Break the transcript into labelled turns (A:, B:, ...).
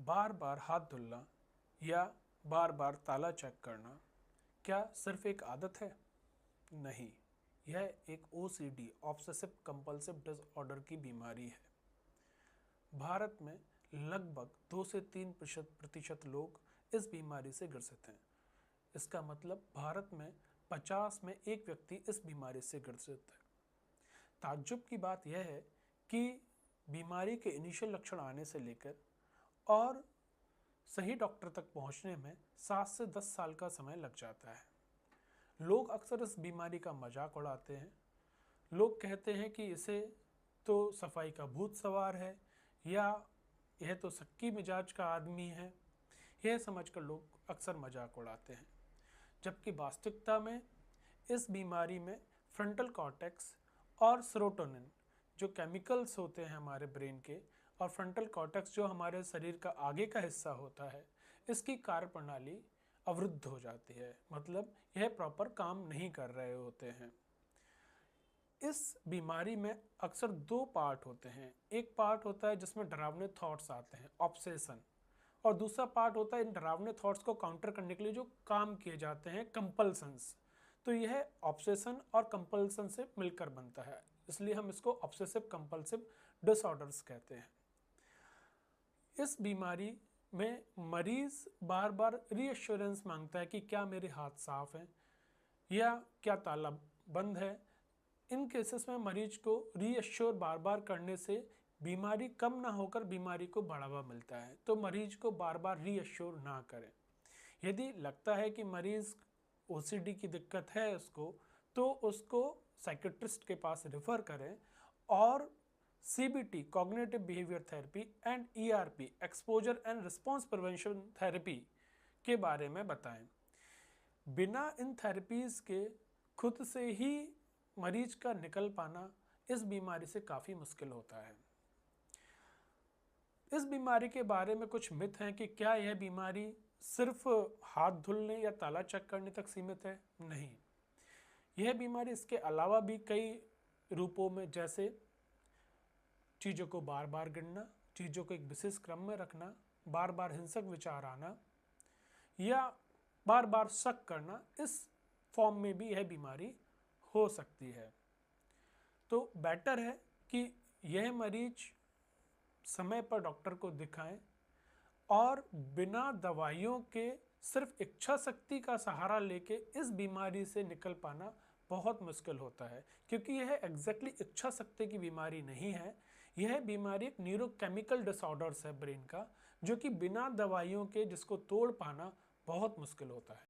A: बार बार हाथ धुलना या बार बार ताला चेक करना क्या सिर्फ एक आदत है? नहीं, यह एक ओसीडी ऑब्सेसिव कंपल्सिव डिसऑर्डर की बीमारी है। भारत में लगभग 2 से 3 प्रतिशत लोग इस बीमारी से ग्रसित हैं। इसका मतलब भारत में 50 में एक व्यक्ति इस बीमारी से ग्रसित है। ताज्जुब की बात यह है कि बीमारी के इनिशियल लक्षण आने से लेकर और सही डॉक्टर तक पहुंचने में 7 से 10 साल का समय लग जाता है। लोग अक्सर इस बीमारी का मजाक उड़ाते हैं। लोग कहते हैं कि इसे तो सफाई का भूत सवार है या यह तो सक्की मिजाज का आदमी है। यह समझकर लोग अक्सर मजाक उड़ाते हैं, जबकि वास्तविकता में इस बीमारी में फ्रंटल कॉर्टेक्स और सेरोटोनिन जो केमिकल्स होते हैं हमारे ब्रेन के, और फ्रंटल कॉर्टेक्स जो हमारे शरीर का आगे का हिस्सा होता है, इसकी कार्यप्रणाली अवरुद्ध हो जाती है। मतलब यह प्रॉपर काम नहीं कर रहे होते हैं। इस बीमारी में अक्सर 2 पार्ट होते हैं। एक पार्ट होता है जिसमें डरावने थॉट्स आते हैं, ऑब्सेशन, और दूसरा पार्ट होता है इन डरावने थॉट्स को काउंटर करने के लिए जो काम किए जाते हैं, कंपल्सन्स। तो यह ऑब्सेशन और कंपल्सन से मिलकर बनता है, इसलिए हम इसको ऑब्सेसिव कंपल्सिव डिसऑर्डर्स कहते हैं। इस बीमारी में मरीज बार बार रीअश्योरेंस मांगता है कि क्या मेरे हाथ साफ हैं या क्या ताला बंद है। इन केसेस में मरीज को रीअश्योर बार बार करने से बीमारी कम ना होकर बीमारी को बढ़ावा मिलता है। तो मरीज को बार बार रीअश्योर ना करें। यदि लगता है कि मरीज ओसीडी की दिक्कत है उसको, तो उसको साइकेट्रिस्ट के पास रेफर करें और CBT cognitive behaviour therapy and ERP exposure and response prevention therapy के बारे में बताएं। बिना इन थेरेपीज के खुद से ही मरीज का निकल पाना इस बीमारी से काफ़ी मुश्किल होता है। इस बीमारी के बारे में कुछ मिथ हैं कि क्या यह बीमारी सिर्फ हाथ धुलने या ताला चेक करने तक सीमित है? नहीं, यह बीमारी इसके अलावा भी कई रूपों में, जैसे चीज़ों को बार बार गिनना, चीज़ों को एक विशेष क्रम में रखना, बार बार हिंसक विचार आना या बार बार शक करना, इस फॉर्म में भी यह बीमारी हो सकती है। तो बेटर है कि यह मरीज समय पर डॉक्टर को दिखाएं और बिना दवाइयों के सिर्फ इच्छा शक्ति का सहारा लेके इस बीमारी से निकल पाना बहुत मुश्किल होता है, क्योंकि यह एग्जैक्टली इच्छा शक्ति की बीमारी नहीं है। यह बीमारी एक न्यूरोकेमिकल डिसऑर्डर्स है ब्रेन का, जो कि बिना दवाइयों के जिसको तोड़ पाना बहुत मुश्किल होता है।